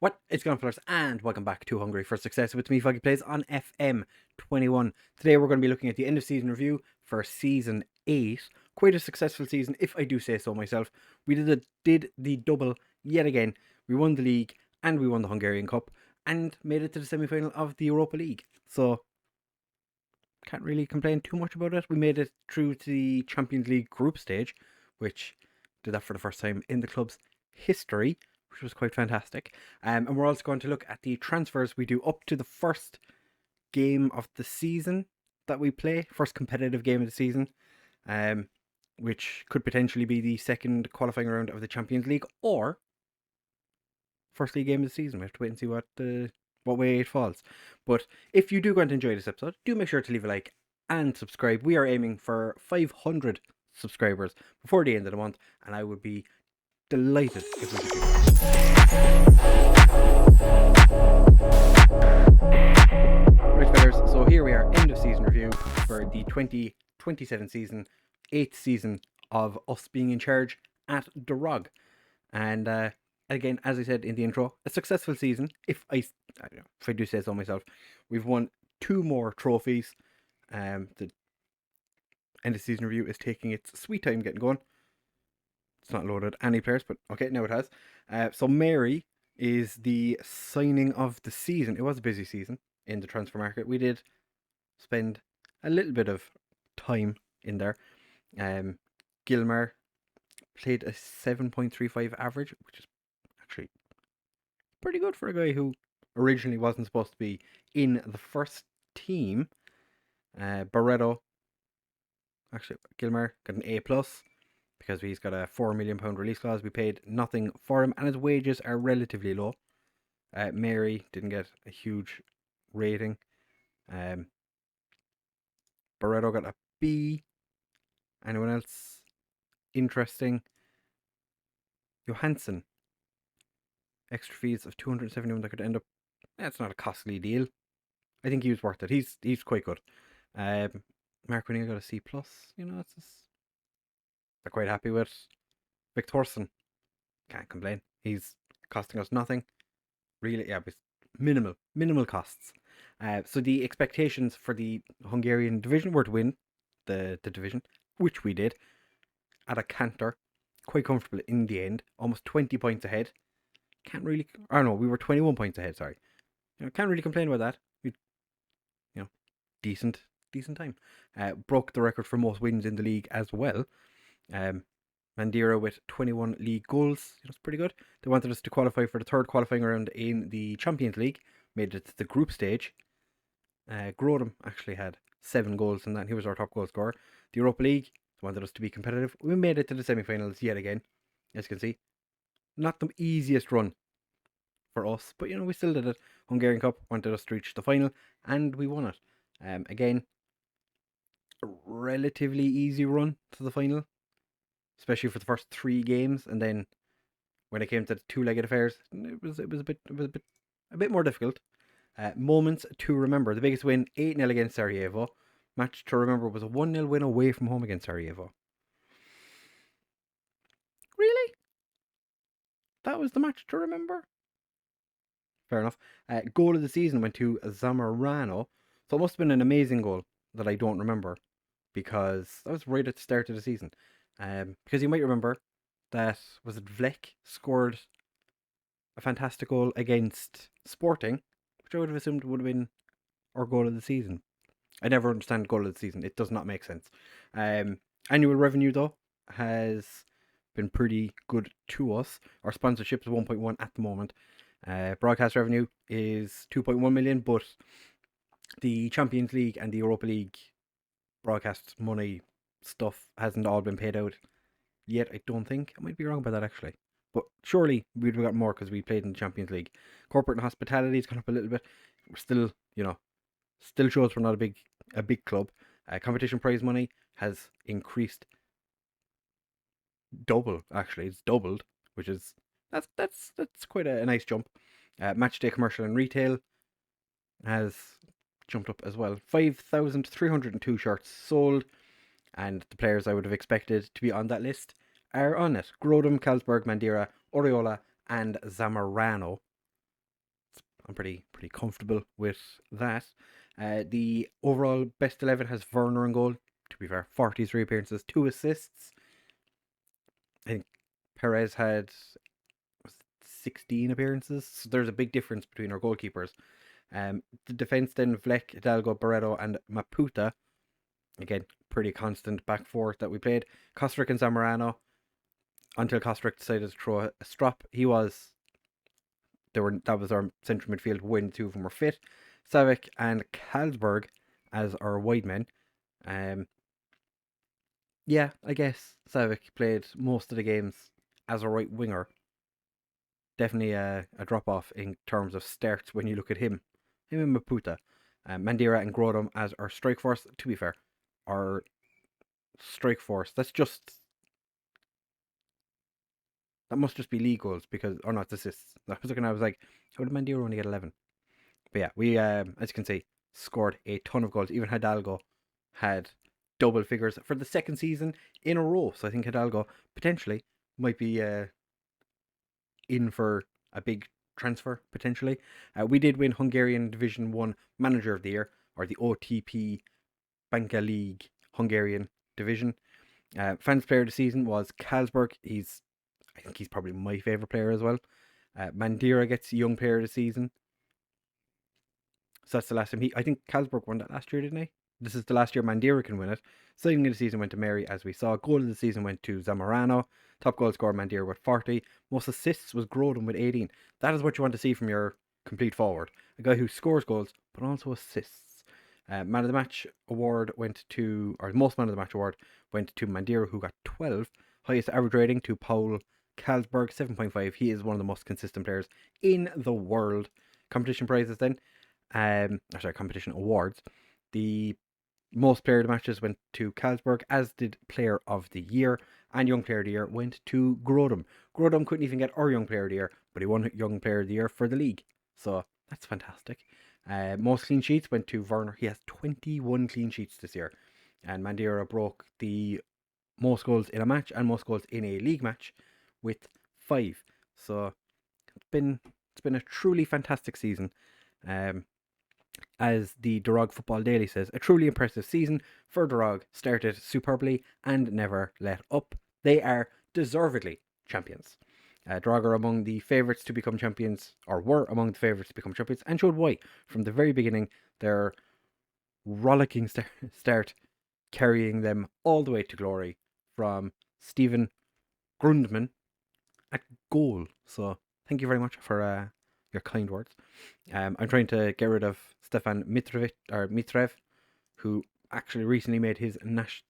What is going on, fellas? And welcome back to Hungary for Success with me, FoggyPlays, on FM21. Today we're going to be looking at the end of season review for season 8. Quite a successful season, if I do say so myself. We did the double yet again. We won the league and we won the Hungarian Cup and made it to the semi-final of the Europa League. So, can't really complain too much about it. We made it through to the Champions League group stage, which did that for the first time in the club's history, which was quite fantastic. And we're also going to look at the transfers we do up to the first game of the season that we play, first competitive game of the season, which could potentially be the second qualifying round of the Champions League or first league game of the season. We have to wait and see what way it falls. But if you do go and enjoy this episode, do make sure to leave a like and subscribe. We are aiming for 500 subscribers before the end of the month, and I would be delighted if we could do that. Right, fellas, so here we are, end of season review for the 2027 season, 8th season of us being in charge at Dorogi. And again, as I said in the intro, a successful season, if I do say so myself. We've won 2 more trophies. The end of season review is taking its sweet time getting going. It's not loaded any players, but okay, now it has. So Mary is the signing of the season. It was a busy season in the transfer market. We did spend a little bit of time in there. Gilmar played a 7.35 average, which is actually pretty good for a guy who originally wasn't supposed to be in the first team. Barreto, actually Gilmar got an A+, because he's got a £4 million release clause. We paid nothing for him, and his wages are relatively low. Mary didn't get a huge rating. Barreto got a B. Anyone else interesting? Johansson. Extra fees of 271 that could end up. That's not a costly deal. I think he was worth it. He's quite good. Mark O'Neill got a C+. It's just, they're quite happy with. Victorson, can't complain. He's costing us nothing. Really, yeah, with minimal costs. So the expectations for the Hungarian division were to win the division, which we did at a canter, quite comfortable in the end, almost 20 points ahead. We were 21 points ahead, sorry. Can't really complain about that. Decent time. Broke the record for most wins in the league as well. Mandira with 21 league goals. That's pretty good. They wanted us to qualify for the third qualifying round in the Champions League. Made it to the group stage. Grodem actually had 7 goals in that. He was our top goal scorer. The Europa League wanted us to be competitive. We made it to the semi-finals yet again, as you can see. Not the easiest run for us, but we still did it. Hungarian Cup wanted us to reach the final, and we won it. Again, a relatively easy run to the final, especially for the first 3 games, and then when it came to the 2-legged affairs, it was a bit more difficult. Moments to remember: the biggest win, 8-0 against Sarajevo. Match to remember was a 1-0 win away from home against Sarajevo. Really? That was the match to remember? Fair enough. Goal of the season went to Zamorano. So it must have been an amazing goal that I don't remember, because that was right at the start of the season. Because you might remember that Vlek scored a fantastic goal against Sporting, which I would have assumed would have been our goal of the season. I never understand goal of the season. It does not make sense. Annual revenue, though, has been pretty good to us. Our sponsorship is 1.1 at the moment. Broadcast revenue is 2.1 million, but the Champions League and the Europa League broadcast money stuff hasn't all been paid out yet, I don't think. I might be wrong about that, actually. But surely we'd have got more because we played in the Champions League. Corporate and hospitality has gone up a little bit. We're still, still shows we're not a big club. Competition prize money has increased double, actually. It's doubled, which is, that's quite a nice jump. Match day commercial and retail has jumped up as well. 5,302 shirts sold, and the players I would have expected to be on that list are on it. Grodem, Carlsberg, Mandira, Oriola, and Zamorano. I'm pretty comfortable with that. The overall best 11 has Werner in goal. To be fair, 43 appearances, 2 assists. I think Perez had 16 appearances. So there's a big difference between our goalkeepers. The defence then, Vlek, Hidalgo, Barreto, and Maputa. Again, pretty constant back four that we played. Kostic and Zamorano. Until Kostic decided to throw a strop, that was our central midfield when the two of them were fit. Savic and Carlsberg as our wide men. Yeah, I guess Savic played most of the games as a right winger. Definitely a drop off in terms of starts when you look at him. Him and Maputa. Mandira and Grodom as our strike force. To be fair, our strike force, that must just be league goals because, or not, assists. I was like, how did Mandira only get 11? But yeah, we, as you can see, scored a ton of goals. Even Hidalgo had double figures for the second season in a row. So I think Hidalgo potentially might be in for a big transfer, potentially. We did win Hungarian Division 1 Manager of the Year, or the OTP Banca League Hungarian Division. Fans Player of the Season was Carlsberg. I think he's probably my favourite player as well. Mandira gets Young Player of the Season. So that's the last time I think Carlsberg won that last year, didn't he? This is the last year Mandira can win it. Signing of the season went to Mary, as we saw. Goal of the season went to Zamorano. Top goal scorer Mandira with 40. Most assists was Grodom with 18. That is what you want to see from your complete forward. A guy who scores goals, but also assists. Man of the Match award went to, or most Man of the Match award went to Mandira, who got 12. Highest average rating to Paul Carlsberg, 7.5. He is one of the most consistent players in the world. Competition prizes then. Competition awards. The most player of the matches went to Carlsberg, as did Player of the Year, and Young Player of the Year went to Grodom. Grodom couldn't even get our Young Player of the Year, but he won Young Player of the Year for the league. So that's fantastic. Most clean sheets went to Werner. He has 21 clean sheets this year. And Mandira broke the most goals in a match and most goals in a league match with 5. So it's been a truly fantastic season. As the Dorogi Football Daily says, a truly impressive season for Dorogi, started superbly and never let up. They are deservedly champions. Dorogi are among the favourites to become champions, or were among the favourites to become champions, and showed why. From the very beginning, their rollicking start carrying them all the way to glory, from Stephen Grundman at goal. So thank you very much for your kind words. I'm trying to get rid of Stefan Mitrev, who actually recently made his North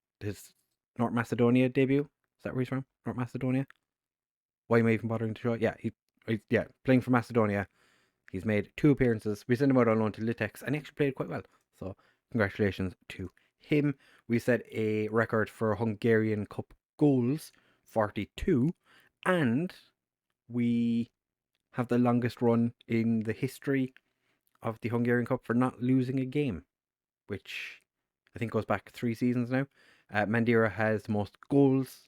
Macedonia debut. Is that where he's from? North Macedonia? Why am I even bothering to show it? Yeah, playing for Macedonia. He's made 2 appearances. We sent him out on loan to Litex, and he actually played quite well. So congratulations to him. We set a record for Hungarian Cup goals, 42, and we have the longest run in the history of the Hungarian Cup for not losing a game, which I think goes back 3 seasons now. Mandira has the most goals,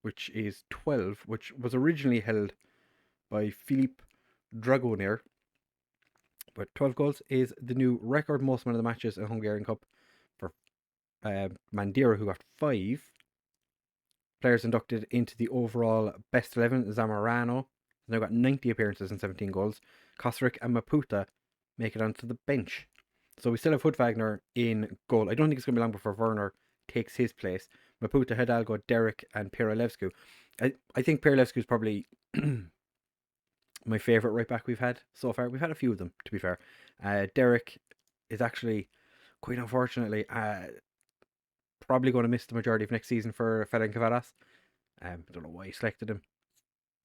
which is 12, which was originally held by Filip Dragoner. But 12 goals is the new record most man of the matches in Hungarian Cup for Mandira, who got 5. Players inducted into the overall best 11, Zamorano has now got 90 appearances and 17 goals. Kostic and Maputa make it onto the bench. So we still have Hood Wagner in goal. I don't think it's going to be long before Werner takes his place. Maputa, Hidalgo, Derek, and Piralevsku. I think Piralevsku is probably my favourite right back we've had so far. We've had a few of them, to be fair. Derek is actually, quite unfortunately, probably going to miss the majority of next season for Ferencváros. I don't know why he selected him.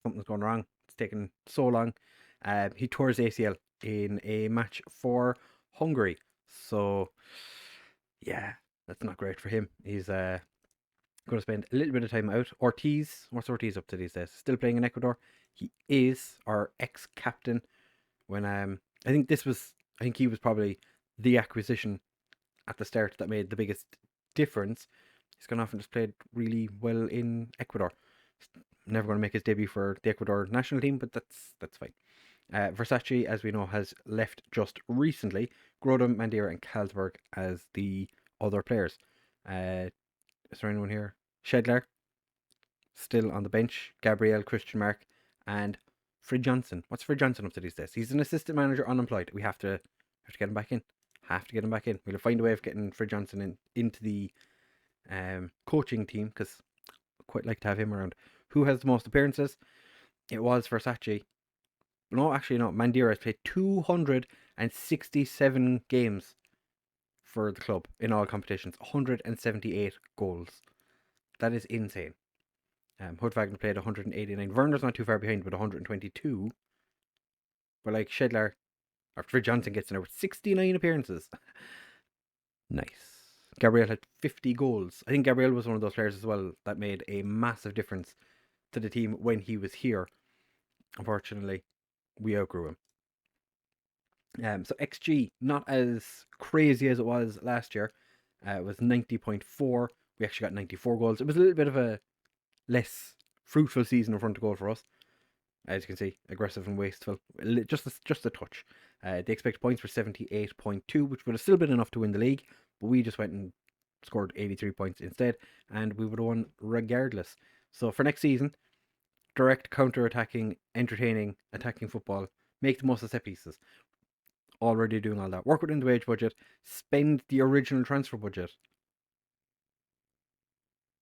Something's going wrong. It's taken so long. He tore his ACL in a match for Hungary. So, yeah, that's not great for him. He's going to spend a little bit of time out. Ortiz, what's Ortiz up to these days? Still playing in Ecuador. He is our ex-captain. When I think he was probably the acquisition at the start that made the biggest difference. He's gone off and just played really well in Ecuador. Never going to make his debut for the Ecuador national team, but that's fine. Versace, as we know, has left just recently. Grodem, Mandira, and Carlsberg as the other players. Is there anyone here? Shedler, still on the bench. Gabriel, Christian Mark, and Frid Johnson. What's Frid Johnson up to these days? He's an assistant manager, unemployed. We have to get him back in. Have to get him back in. We'll find a way of getting Frid Johnson into the coaching team, because I quite like to have him around. Who has the most appearances? It was Versace. No, actually, no. Mandira has played 267 games for the club in all competitions. 178 goals. That is insane. Hudvagner played 189. Werner's not too far behind with 122. But like Shedler, or Frid Johnson gets in there with 69 appearances. Nice. Gabriel had 50 goals. I think Gabriel was one of those players as well that made a massive difference to the team when he was here. Unfortunately, we outgrew him. So XG, not as crazy as it was last year. It was 90.4. We actually got 94 goals. It was a little bit of a less fruitful season in front of goal for us. As you can see, aggressive and wasteful. Just a touch. The expected points were 78.2, which would have still been enough to win the league, but we just went and scored 83 points instead, and we would have won regardless. So for next season, direct counter-attacking, entertaining, attacking football, make the most of set pieces. Already doing all that. Work within the wage budget, spend the original transfer budget.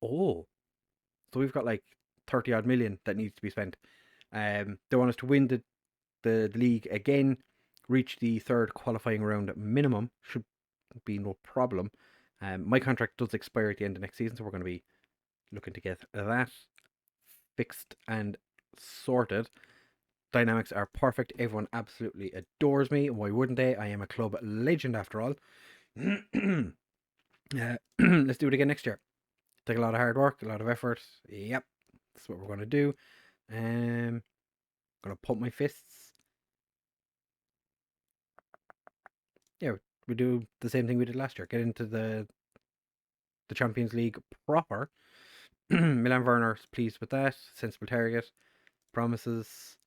Oh, so we've got like 30 odd million that needs to be spent. They want us to win the league again, reach the third qualifying round minimum. Should be no problem. My contract does expire at the end of next season, so we're going to be looking to get that fixed and sorted. Dynamics are perfect. Everyone absolutely adores me. Why wouldn't they? I am a club legend after all. Let's do it again next year. Take a lot of hard work, a lot of effort. Yep, that's what we're going to do. Going to pump my fists. Yeah, we do the same thing we did last year. Get into the Champions League proper. Milan Werner's pleased with that. Sensible target. Promises.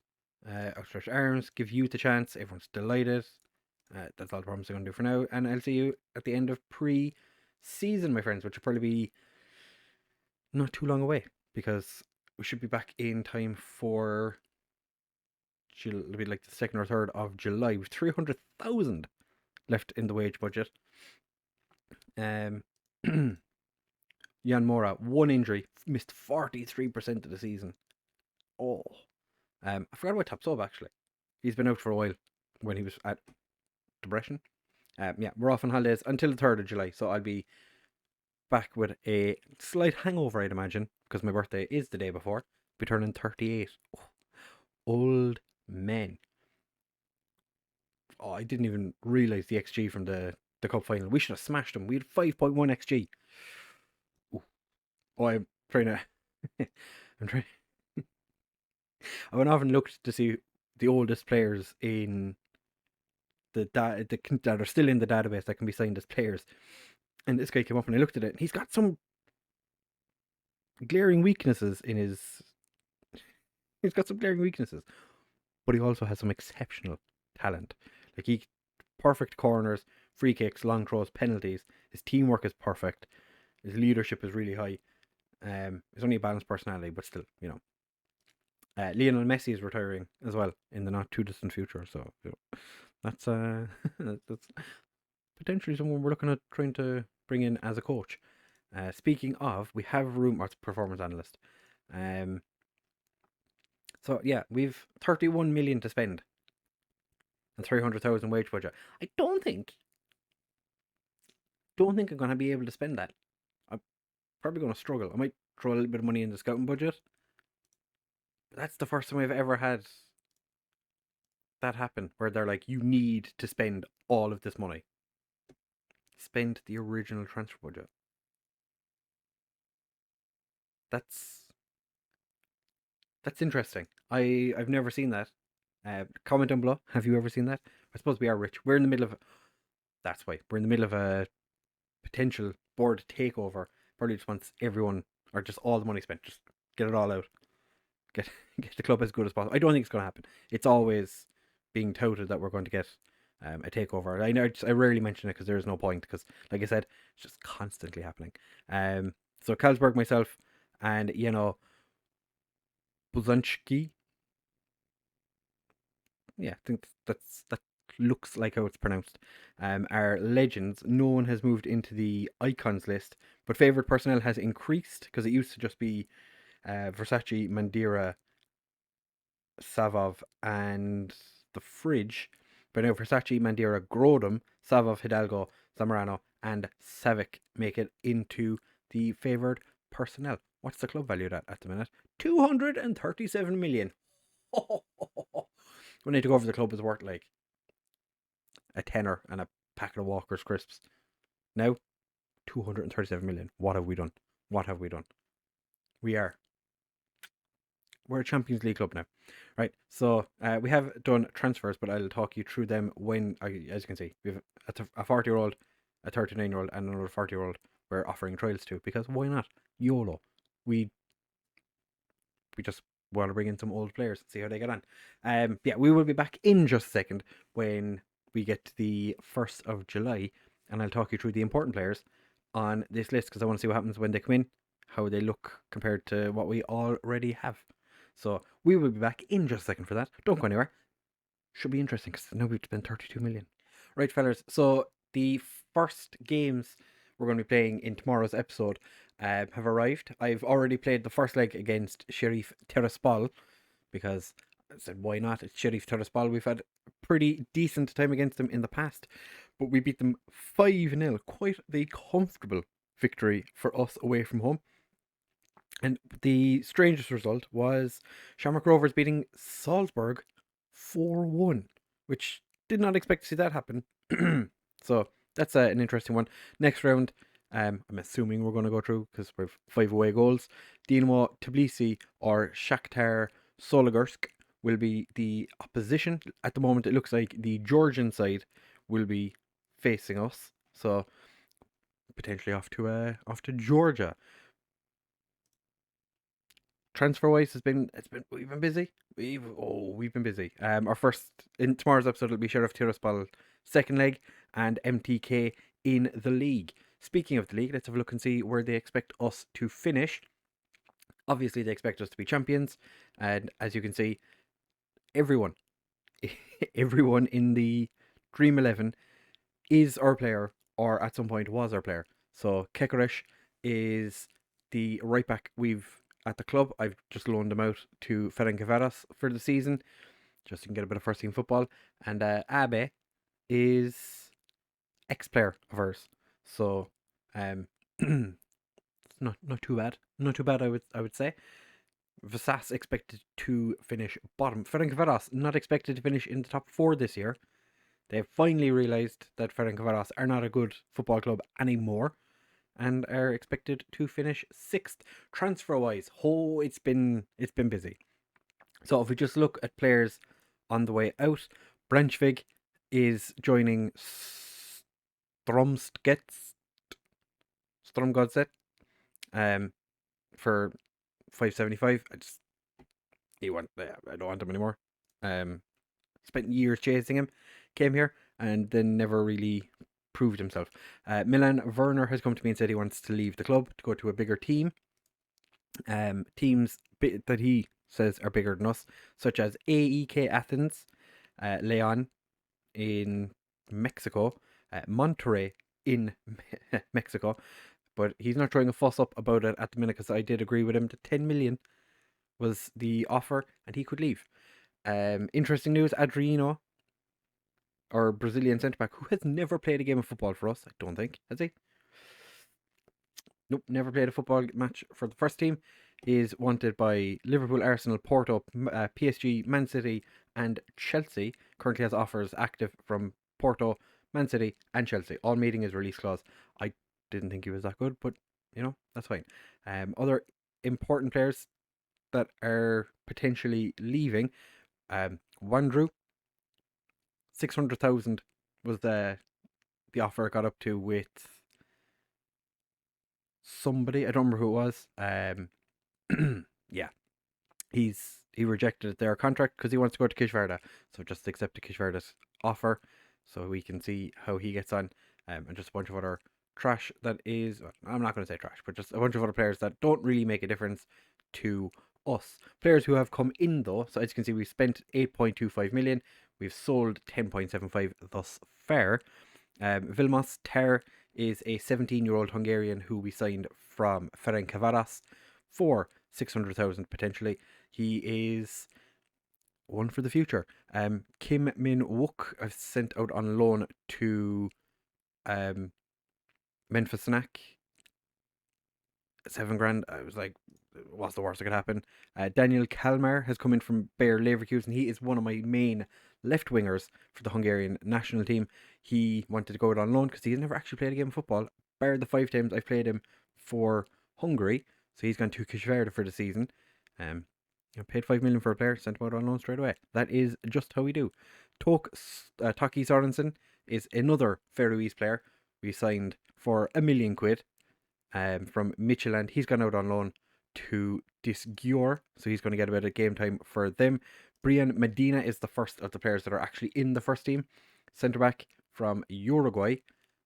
Outstretched arms. Give youth a chance. Everyone's delighted. That's all the promise I'm going to do for now. And I'll see you at the end of pre-season, my friends, which will probably be not too long away, because we should be back in time for it'll be like the 2nd or 3rd of July with 300,000 left in the wage budget. Jan Mora, one injury, missed 43% of the season. Oh, I forgot about Tapsoba actually. He's been out for a while when he was at Depression. Yeah, we're off on holidays until the 3rd of July, so I'll be back with a slight hangover, I'd imagine, because my birthday is the day before. I'll be turning 38. Oh, old men. Oh, I didn't even realise the XG from the cup final. We should have smashed them. We had 5.1 XG. Ooh. Oh, I'm trying to... I'm trying... I went off and looked to see the oldest players in that are still in the database that can be signed as players. And this guy came up and I looked at it. And he's got some glaring weaknesses in his... He's got some glaring weaknesses. But he also has some exceptional talent. Like, he... Perfect corners, free kicks, long throws, penalties. His teamwork is perfect. His leadership is really high. He's only a balanced personality, but still, you know. Lionel Messi is retiring as well in the not too distant future, so you know, that's that's potentially someone we're looking at trying to bring in as a coach. Speaking of, we have room as performance analyst. So yeah, we've 31 million to spend and 300,000 wage budget. I don't think I'm going to be able to spend that. I'm probably going to struggle. I might throw a little bit of money in the scouting budget. But that's the first time I've ever had that happen, where they're like, you need to spend all of this money. Spend the original transfer budget. That's interesting. I've never seen that. Comment down below. Have you ever seen that? I suppose we are rich. We're in the middle of... That's why. We're in the middle of a potential board takeover. Probably just wants everyone, or just all the money spent. Just get it all out. Get the club as good as possible. I don't think it's going to happen. It's always being touted that we're going to get a takeover. I know I rarely mention it because there's no point, because, like I said, it's just constantly happening. So Carlsberg, myself, and Buzanski. Yeah, I think that looks like how it's pronounced. Are legends. No one has moved into the icons list, but favorite personnel has increased because it used to just be Versace, Mandira, Savov, and the Fridge. But now Versace, Mandira, Grodum, Savov, Hidalgo, Zamorano, and Savic make it into the favoured personnel. What's the club valued at the minute? 237 million. We need to go over the club is worth like a tenner and a packet of Walker's crisps. Now, 237 million. What have we done? What have we done? We're a Champions League club now, right? So we have done transfers, but I'll talk you through them when, as you can see, we have a 40-year-old, a 39-year-old, and another 40-year-old we're offering trials to, because why not? YOLO. We just want to bring in some old players and see how they get on. Yeah, we will be back in just a second when we get to the 1st of July, and I'll talk you through the important players on this list, because I want to see what happens when they come in, how they look compared to what we already have. So we will be back in just a second for that. Don't go anywhere. Should be interesting, because now we've spent 32 million. Right, fellas. So the first games we're going to be playing in tomorrow's episode have arrived. I've already played the first leg against Sheriff Tiraspol, because I said, why not? It's Sheriff Tiraspol. We've had a pretty decent time against them in the past, but we beat them 5-0. Quite the comfortable victory for us away from home. And the strangest result was Shamrock Rovers beating Salzburg 4-1, which did not expect to see that happen. So that's an interesting one. Next round, I'm assuming we're going to go through, because we have 5 away goals. Dinamo Tbilisi or Shakhtar Sologorsk will be the opposition. At the moment, it looks like the Georgian side will be facing us. So potentially off to Georgia. Transfer wise, we've been busy. We've been busy. Our first in tomorrow's episode will be Sheriff Tiraspol second leg and MTK in the league. Speaking of the league, let's have a look and see where they expect us to finish. Obviously, they expect us to be champions, and as you can see, everyone in the Dream 11 is our player, or at some point was our player. So Kekoresh is the right back we've at the club. I've just loaned him out to Ferencvaros for the season, just so he can get a bit of first team football. And Abe is ex-player of ours, so it's not too bad. Not too bad, I would say. Vasas expected to finish bottom. Ferencvaros not expected to finish in the top 4 this year. They've finally realised that Ferencvaros are not a good football club anymore, and are expected to finish 6th. Transfer-wise, it's been busy. So if we just look at players on the way out, Branchvig is joining Stromgodset for 575. I don't want him anymore. Spent years chasing him, came here, and then never really proved himself. Milan Werner has come to me and said he wants to leave the club to go to a bigger team. Teams that he says are bigger than us, such as AEK Athens, Leon in Mexico, Monterrey in Mexico. But he's not throwing a fuss up about it at the minute, because I did agree with him that 10 million was the offer and he could leave. Interesting news, Adriano, our Brazilian centre-back, who has never played a game of football for us, I don't think, has he? Nope, never played a football match for the first team. Is wanted by Liverpool, Arsenal, Porto, PSG, Man City and Chelsea. Currently has offers active from Porto, Man City and Chelsea, all meeting his release clause. I didn't think he was that good, but that's fine. Other important players that are potentially leaving, Wandrew, 600,000 was the offer it got up to with somebody. I don't remember who it was. Yeah, he's he rejected their contract because he wants to go to Kishvarda. So just accepted Kishvarda's offer so we can see how he gets on. And just a bunch of other trash that is, I'm not going to say trash, but just a bunch of other players that don't really make a difference to us. Players who have come in though, so as you can see, we've spent 8.25 million, we've sold 10.75 thus far. Vilmos Ter is a 17-year-old Hungarian who we signed from FmGreeno for 600,000 potentially. He is one for the future. Kim Min Wook I've sent out on loan to Memphis Snack. 7 grand. I was like, what's the worst that could happen? Daniel Kalmar has come in from Bayer Leverkusen. He is one of my main left wingers for the Hungarian national team. He wanted to go out on loan because he's never actually played a game of football, bar the 5 times I've played him for Hungary. So he's gone to Kishvarda for the season. Paid 5 million for a player, sent him out on loan straight away. That is just how we do. Taki Sorensen is another Faroese player we signed for £1 million from Midtjylland. He's gone out on loan to Disgjor, so he's going to get a bit of game time for them. Brian Medina is the first of the players that are actually in the first team. Centre back from Uruguay,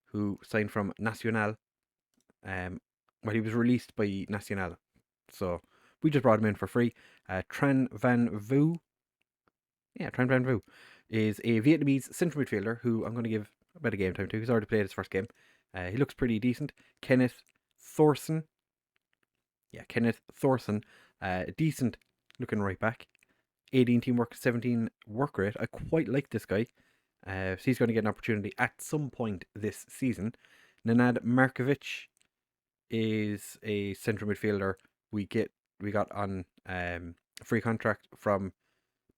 who signed from Nacional. He was released by Nacional, so we just brought him in for free. Tran Van Vu is a Vietnamese central midfielder who I'm going to give a bit of game time to. He's already played his first game. He looks pretty decent. Kenneth Thorson, decent looking right back. 18 teamwork, 17 work rate. I quite like this guy. So he's going to get an opportunity at some point this season. Nenad Markovic is a central midfielder we got on a free contract from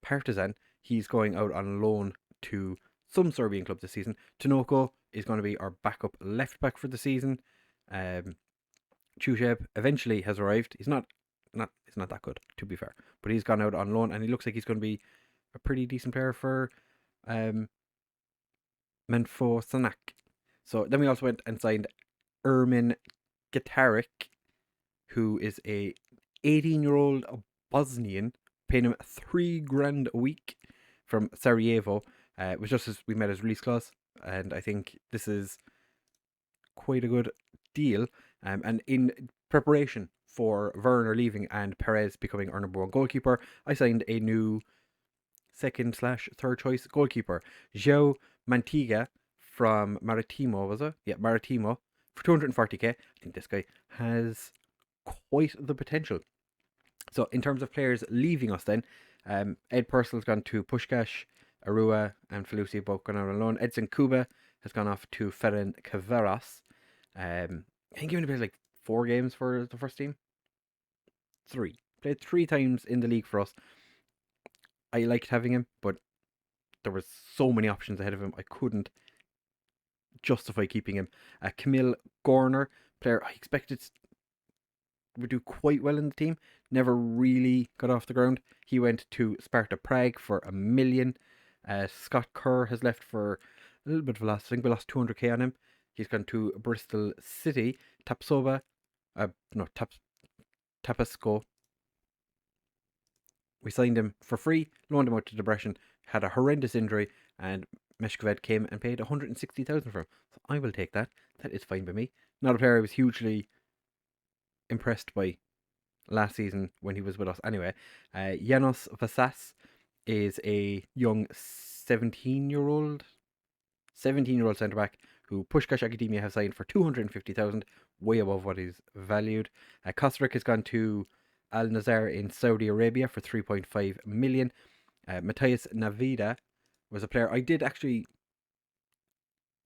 Partizan. He's going out on loan to some Serbian club this season. Tanoko is going to be our backup left back for the season. Chushev eventually has arrived. He's not that good, to be fair, but he's gone out on loan and he looks like he's going to be a pretty decent player for Menfo Sanak. So then we also went and signed Ermin Gitarik, who is a 18-year-old Bosnian, paying him 3 grand a week from Sarajevo. It was just as we met his release clause, and I think this is quite a good deal. And in preparation for Werner leaving and Perez becoming our number 1 goalkeeper, I signed a new second/third choice goalkeeper, João Mantiga from Maritimo, was it? Yeah, Maritimo, for 240k. I think this guy has quite the potential. So in terms of players leaving us then, Ed Purcell's gone to Pushkash, Arua and Felucci both gone out on loan. Edson Kuba has gone off to FmGreeno. I think he only played like 4 games for the first team. 3. Played 3 times in the league for us. I liked having him, but there was so many options ahead of him, I couldn't justify keeping him. Camille Gorner, player I expected would do quite well in the team, never really got off the ground. He went to Sparta Prague for $1 million. Scott Kerr has left for a little bit of a loss. I think we lost 200k on him. He's gone to Bristol City. Tapasco. We signed him for free, loaned him out to Debrecen, had a horrendous injury, and Meshkoved came and paid 160,000 for him. So I will take that. That is fine by me. Not a player I was hugely impressed by last season when he was with us. Anyway, Janos Vasas is a young 17-year-old centre back who Pushkash Academia have signed for 250,000, way above what he's valued. Kosteric has gone to Al Nazar in Saudi Arabia for 3.5 million. Matthias Navida was a player I did actually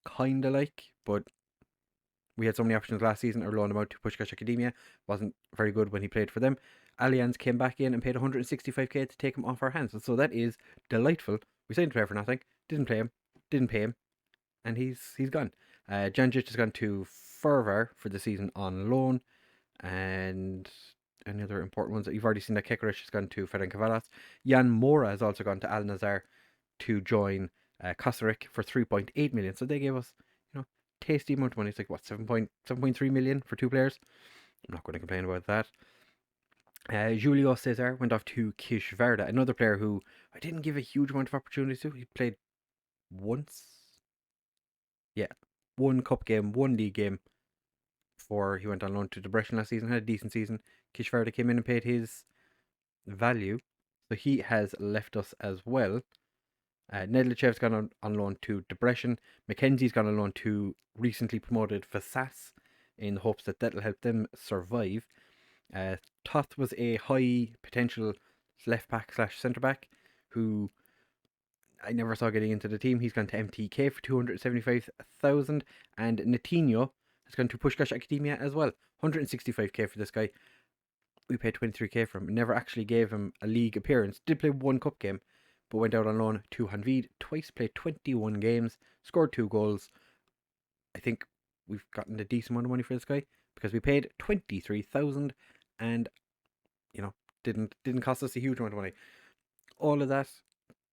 kind of like, but we had so many options last season. I loaned him out to Pushkash Academia. Wasn't very good when he played for them. Allianz came back in and paid 165k to take him off our hands. So that is delightful. We signed a player for nothing. Didn't pay him. And he's gone. Janjic has gone to Fervar for the season on loan. And any other important ones that you've already seen, that Kekaric has gone to FmGreeno. Jan Mora has also gone to Al Nazar to join Kosteric for 3.8 million. So they gave us, tasty amount of money. It's like what, 7.3 million for 2 players. I'm not going to complain about that. Julio Cesar went off to Kishvarda, another player who I didn't give a huge amount of opportunities to. He played once. Yeah. One cup game, one league game before he went on loan to Debrecen last season. Had a decent season. Kishvarda came in and paid his value. So he has left us as well. Nedlichev's gone on loan to Debrecen. Mackenzie's gone on loan to recently promoted Vasas in the hopes that that'll help them survive. Toth was a high potential left back / centre back who I never saw getting into the team. He's gone to MTK for 275,000, and Netinho has gone to Pushkash Academia as well. 165k for this guy. We paid 23k for him. Never actually gave him a league appearance. Did play one cup game, but went out on loan to Hanvid twice. Played 21 games, scored 2 goals. I think we've gotten a decent amount of money for this guy because we paid 23,000, and didn't cost us a huge amount of money. All of that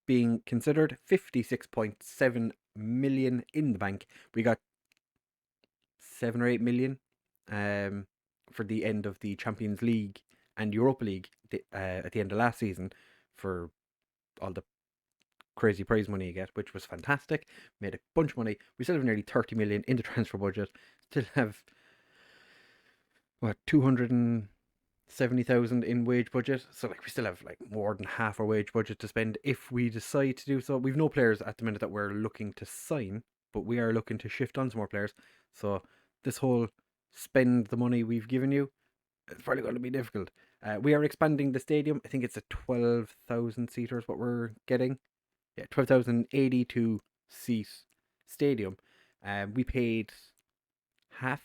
being considered, 56.7 million in the bank. We got 7 or 8 million for the end of the Champions League and Europa League at the end of last season for all the crazy prize money you get, which was fantastic. Made a bunch of money. We still have nearly 30 million in the transfer budget. Still have 270,000 in wage budget, so we still have more than half our wage budget to spend if we decide to do so. We've no players at the minute that we're looking to sign, but we are looking to shift on some more players. So this whole spend the money we've given you, it's probably going to be difficult. We are expanding the stadium. I think it's a 12,000 seaters what we're getting. Yeah, 12,082 seat stadium. We paid half.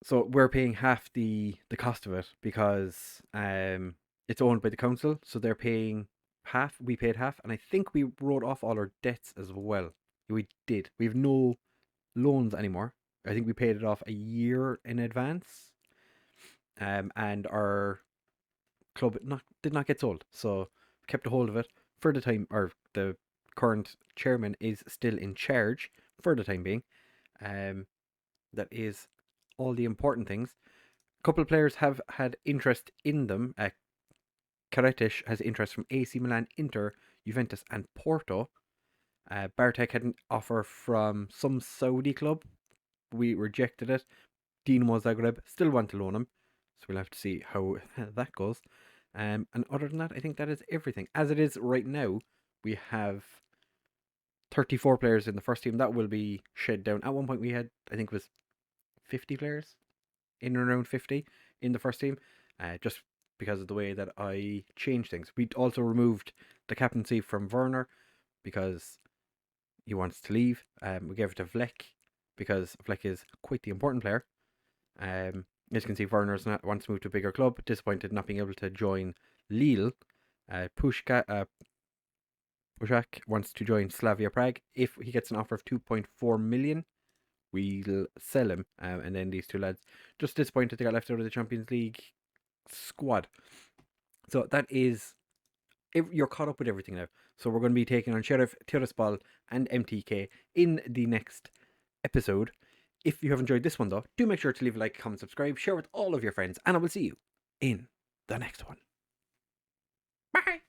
So we're paying half the cost of it because it's owned by the council, so they're paying half. We paid half, and I think we wrote off all our debts as well. We did. We have no loans anymore. I think we paid it off a year in advance, and our club did not get sold, so we kept a hold of it for the time. Or the current chairman is still in charge for the time being. That is all the important things. A couple of players have had interest in them. Karetic has interest from AC Milan, Inter, Juventus, and Porto. Bartek had an offer from some Saudi club. We rejected it. Dinamo Zagreb still want to loan him, so we'll have to see how that goes. And other than that, I think that is everything. As it is right now, we have 34 players in the first team. That will be shed down. At one point, we had, I think it was 50 players, in and around 50 in the first team, just because of the way that I changed things. We also removed the captaincy from Werner because he wants to leave. We gave it to Vlek because Vlek is quite the important player. As you can see, Werner wants to move to a bigger club. Disappointed not being able to join Lille. Pushak wants to join Slavia Prague. If he gets an offer of 2.4 million, we'll sell him. And then these two lads, just disappointed they got left out of the Champions League squad. So that is, you're caught up with everything now. So we're going to be taking on Sheriff, Tiraspol, and MTK in the next episode. If you have enjoyed this one though, do make sure to leave a like, comment, subscribe, share with all of your friends, and I will see you in the next one. Bye!